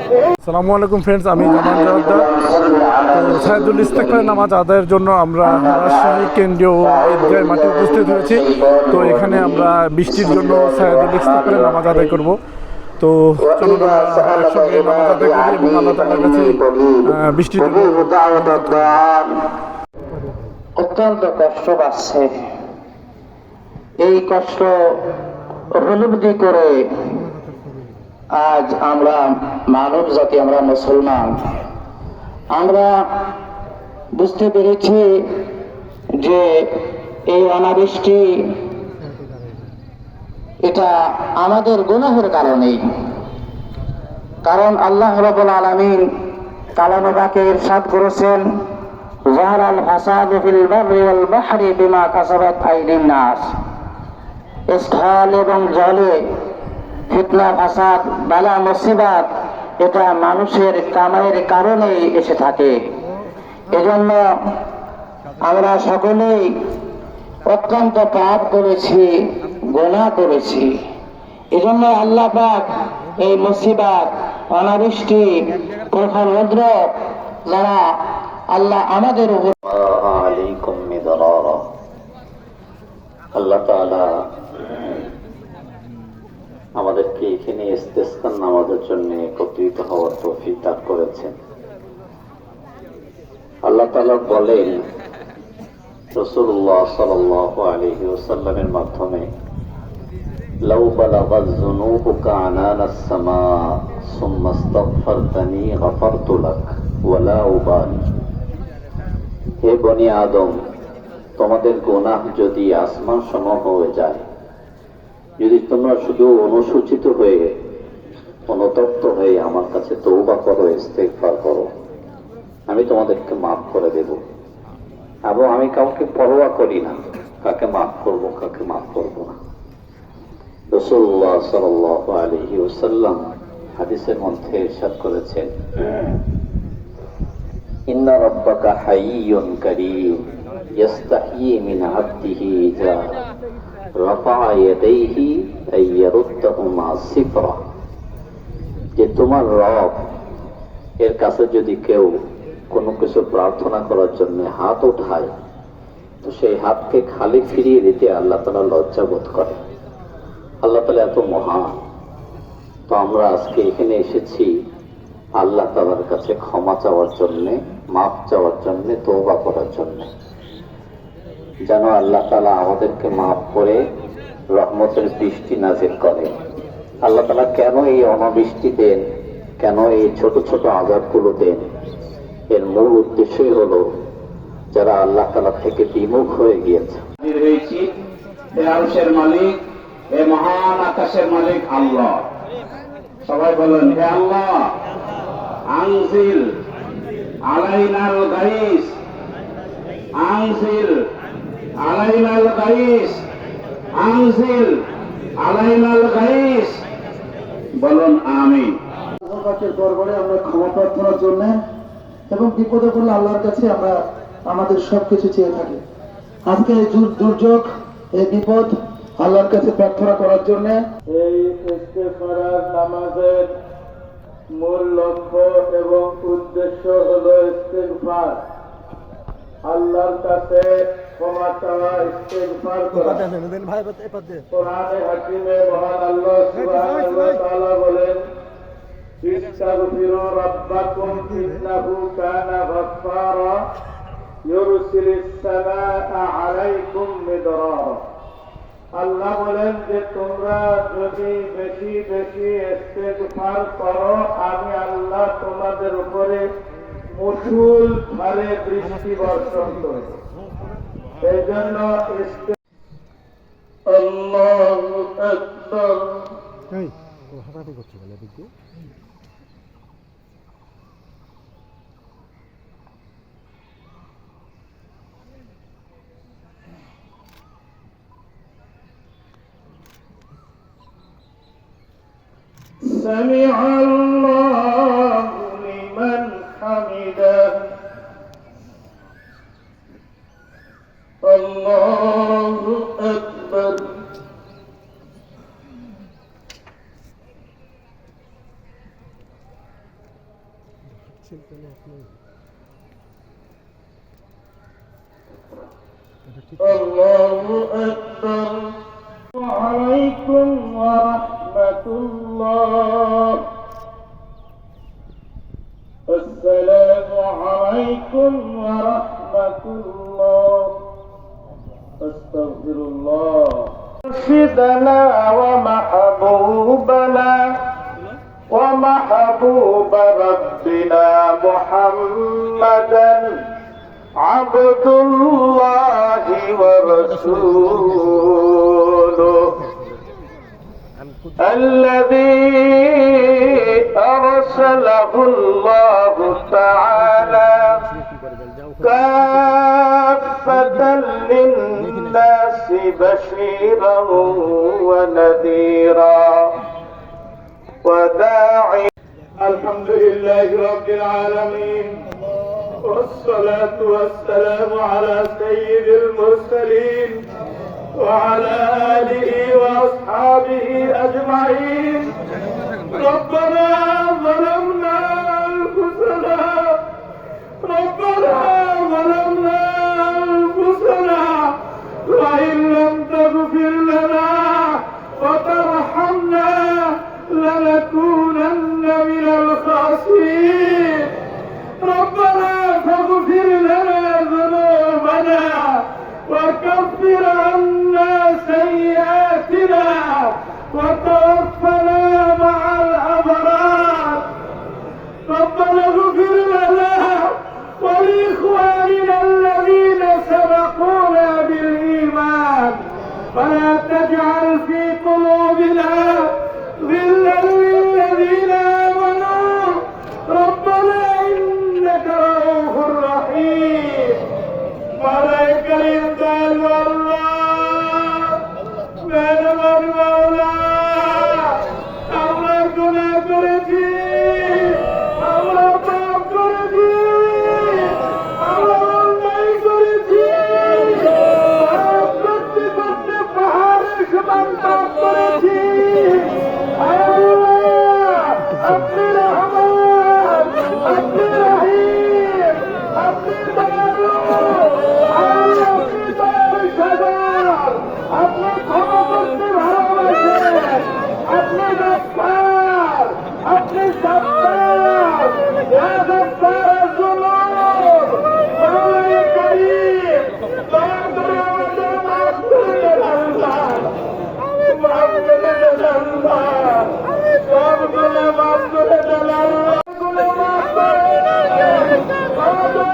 আসসালামু আলাইকুম ফ্রেন্ডস, আমি জামান জওয়াদ্দার। তো সাইদুল ইস্তেগফারের নামাজ আদায়ের জন্য আমরা রাজশাহী কেন্দ্রীয় ঈদগাহ মাঠে উপস্থিত হয়েছি। তো এখানে আমরা বৃষ্টির জন্য সাইদুল ইস্তেগফারের নামাজ আদায় করব। তো চলুন আমরা একসঙ্গে নামাজ আদায় করি এবং আল্লাহ তাআলার কাছে বৃষ্টির জন্য অত্যন্ত কষ্ট পাচ্ছে। এই কষ্ট উপলব্ধি করে আজ আমরা মানব জাতি, আমরা মুসলমান, আমরা বুঝতে পেরেছি যে এই অনাবৃষ্টি এটা আমাদের গুনাহের কারণেই। কারণ আল্লাহ রাব্বুল আলামিন কালামে পাকে ইরশাদ করেছেন, যাহারাল ফাসাদু ফিল বাররি ওয়াল বাহরি বিমা কাসাবাত আইদিন নাস। স্থল এবং জলে ফিতনা, ফাসাদ, বালা, মুসিবত এটা মানুষের কামাইয়ের কারণেই এসে থাকে। এজন্য আমরা সকলেই অত্যন্ত পাপ করেছি, গুনাহ করেছি। এজন্য আল্লাহ পাক এই মুসিবত, অনাবৃষ্টি, প্রখর রৌদ্র যারা আল্লাহ আমাদের উপর আল্লাহ তাআলা আমাদেরকে এখানে ইস্তেসকার নামাজের জন্য একত্রিত হওয়ার তৌফিক দান করেছেন। আল্লাহ তাআলা বলেন রাসূলুল্লাহ সাল্লাল্লাহু আলাইহি ওয়াসাল্লামের মাধ্যমে, লাউ বালাগাত যুনুবুকা আনানাস সামা সুম্মা ইস্তাগফারতানি গফারতু লাক ওয়ালা উবালি। হে বনি আদম, তোমাদের গুনাহ যদি আসমান সম হয়ে যায়, যদি তোমরা শুধু অনুসূচিত হয়ে, অনুতপ্ত হয়ে আমার কাছে তওবা করো, ইস্তেগফার করো, আমি তোমাদেরকে মাফ করে দেব। এবং আমি কাউকে পরোয়া করি না, কাকে মাফ করব, কাকে মাফ করব না। রাসূলুল্লাহ সাল্লাল্লাহু আলাইহি ওয়াসাল্লাম হাদিসের মধ্যে ইরশাদ করেছেন, ইন্না রাব্বাকা হাইয়্যুন কারীম ইয়াস্তাহয়ী মিন আবদিহি ইযা রাফা ইয়াদাইহি আইয়ারুদ্দাহুমা সিফরা। যে তোমার রব এর কাছে যদি কেউ কোনো কিছু প্রার্থনা করার জন্য হাত উঠায়, তো সেই হাতকে খালি ফিরিয়ে দিতে আল্লাহ তাআলা লজ্জা বোধ করে। আল্লাহ তাআলা এত মহান। তো আমরা আজকে এখানে এসেছি আল্লাহ তাআলার কাছে ক্ষমা চাওয়ার জন্যে, মাফ চাওয়ার জন্যে, তওবা করার জন্যে, যেন আল্লাহ তাআলা আমাদেরকে মাফ করে রহমতের বৃষ্টি নাজিল করে। আল্লাহ তাআলা কেন এই অনাবৃষ্টি দেন, কেন এই ছোট ছোট আযাবগুলো দেন, এর মূল উদ্দেশ্যই হলো যারা আল্লাহ তাআলা থেকে বিমুখ হয়ে গিয়েছে। হয়েছি এই আরশের মালিক, এই মহান আকাশের মালিক আল্লাহ। সবাই বলেন, হে আল্লাহ, আনজিল আলাইনাল গাইস, আনজিল আলাইনাল গাইস, আনজিল আলাইনাল গাইস। বলুন আমিন। পাকের দরবারে আমরা ক্ষমা প্রার্থনার জন্য এবং বিপদে পড়লে আল্লাহর কাছে আমরা আমাদের সবকিছু চেয়ে থাকি। আজকে এই দুর্যোগ, এই বিপদ আল্লাহর কাছে প্রার্থনা করার জন্য এই ইস্তেগফার নামাজের মূল লক্ষ্য এবং উদ্দেশ্য হলো ইস্তেগফার, আল্লাহর কাছে ক্ষমা চাওয়া, ইস্তেগফার করা। কোরআনে হাকিমে মহান আল্লাহ সুবহানাহু ওয়া তাআলা বলেন, ইস্তাগফিরু রাব্বাকুম ইন্নাহু কানা গাফফারা ইউরসিলিস সামাআ আলাইকুম মিদরারা। আল্লাহ বলেন যে তোমরা যদি বেশি বেশি ইস্তেগফার করো, আমি আল্লাহ তোমাদের উপরে মুসুল ধারে বৃষ্টি বর্ষণ করব। এই জন্য আল্লাহু আকবার। سمع الله لمن حمده. الله أكبر. الله أكبر وعليكم ورحمة الله السلام عليكم ورحمة الله أستغفر الله مرشدنا ومحبوبنا ومحبوب ربنا محمدا عبد الله ورسوله الذي أرسله الله تعالى كافة للناس بشيرا ونذيرا وداعيا. الحمد لله رب العالمين والصلاة والسلام على سيد المرسلين وعلى آله وأصحابه أجمعين. ربنا ظلمنا أنفسنا وإن لم تغفر لنا وترحمنا لنكونن من الخاسرين. ربنا فاغفر لنا ذنوبنا وكفر عنا سيئاتنا وتوفنا مع الأبرار. ربنا اغفر لنا ولإخواننا الذين سبقونا بالإيمان ولا تجعل في قلوبنا غلا للذين آمنوا ربنا إنك رؤوف رحيم. ملائكة الإنسان والله من المولى আমরা গুনাহ করেছি, আমরা পাপ করেছি, আমরা অন্যায় করেছি, পাপ করতে করতে পাহাড়ের সমান পাপ করেছি। আল্লাহ আপনি রহমান, আপনি রহিম, আপনি দয়ালু, আল্লাহ আপনি দয়ার সাগর, আপনি ক্ষমা করতে ভালোবাসেন, আপনি গফফার, আপনি সাত্তার, ইয়া গফফার যুনুব, মাওলাই করিম, দয়া করে আমাদের মাফ করে দেন আল্লাহ, মাফ করে দেন আল্লাহ, সব গুনাহ মাফ করে দেন আল্লাহ, গুনাহ মাফ করে দেন আল্লাহ,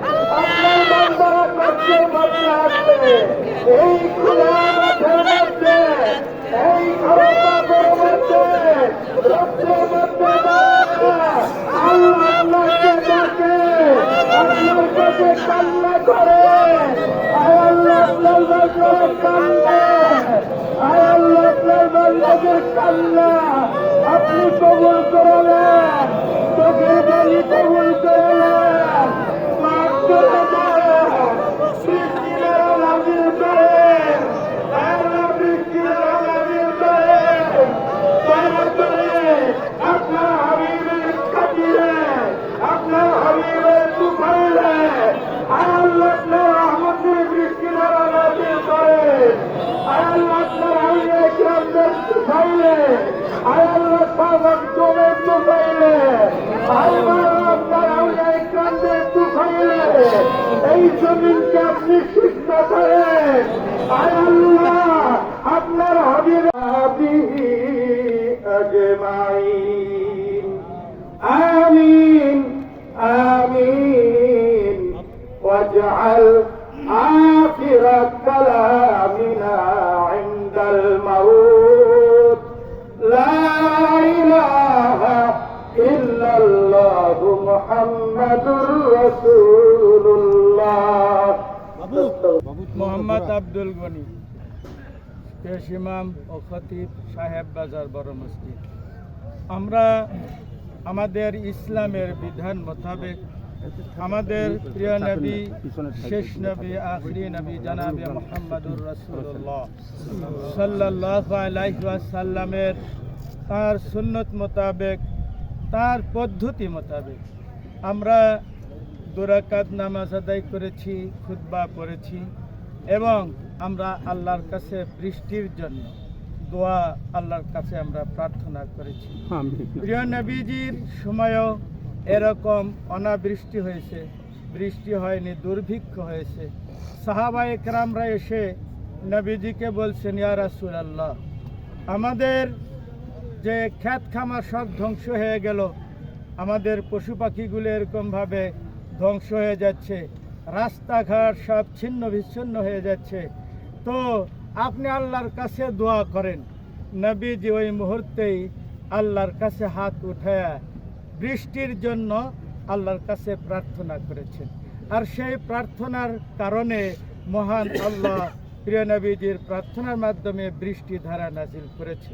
আপনার বান্দারা কষ্টের মধ্যে আছে, এই খোলা মাঠের মধ্যে, এই খরতাপের মধ্যে, রক্তের মধ্যে আল্লাহ আপনাকে ডাকে, আপনার কাছে কান্না করে, আয় আল্লাহ আপনার বান্দারা কান্না, আয় আল্লাহ আপনার বান্দাদের কান্না আপনি কবুল করে নেন, চোখের পানি কবুল করে নেন, মাফ করে দেন, বৃষ্টিরা নাজিল করেন, আল্লাহ বৃষ্টিরা নাজিল করেন, দয়া করে আপনার হাবিবের খাতিরে, আপনার হাবিবের তুফাইলে আল্লাহ আপনার রহমতের বৃষ্টিরা নাজিল করেন, আল্লাহ আপনার আউলিয়া কিরামদের তুফাইলে, আল্লাহ পাক জমের তুফাইলে, আল্লাহ আপনার আউলিয়া কিরামদের তুফাইলে এই জমিনকে আপনি সিদ্ধ করেন, আল্লাহ আপনার হাবিব আবিহি আজমাইন। আমিন আমিন واجعل آخر كلامنا عند الموت لا إله মুহাম্মাদুর রাসূলুল্লাহ। মোহাম্মদ আব্দুল গনি, পেশ ইমাম ও খতিব সাহেব বাজার বড় মসজিদ। আমরা আমাদের ইসলামের বিধান মোতাবেক আমাদের প্রিয় নবী, শেষ নবী, আখরি নবী জনাবে মুহাম্মাদুর রাসূলুল্লাহ সাল্লাল্লাহু আলাইহি ওয়াসাল্লামের তার সুন্নত মোতাবেক, তার পদ্ধতি মোতাবেক আমরা 2 রাকাত নামাজ আদায় করেছি, খুতবা পড়েছি এবং আমরা আল্লাহর কাছে বৃষ্টির জন্য দোয়া আল্লাহর কাছে আমরা প্রার্থনা করেছি। প্রিয় নবীজির সময়ও এরকম অনাবৃষ্টি হয়েছে, বৃষ্টি হয়নি, দুর্ভিক্ষ হয়েছে। সাহাবায়ে কেরামরা এসে নবীজিকে বলছেন, ইয়া রাসূলুল্লাহ, আমাদের যে ক্ষেত খামার সব ধ্বংস হয়ে গেল, আমাদের পশু পাখিগুলো এরকমভাবে ধ্বংস হয়ে যাচ্ছে, রাস্তাঘাট সব ছিন্ন বিচ্ছিন্ন হয়ে যাচ্ছে, তো আপনি আল্লাহর কাছে দোয়া করেন। নবীজি ওই মুহূর্তেই আল্লাহর কাছে হাত উঠায়া বৃষ্টির জন্য আল্লাহর কাছে প্রার্থনা করেছেন। আর সেই প্রার্থনার কারণে মহান আল্লাহ প্রিয় নবীজির প্রার্থনার মাধ্যমে বৃষ্টি ধারা নাজিল করেছে।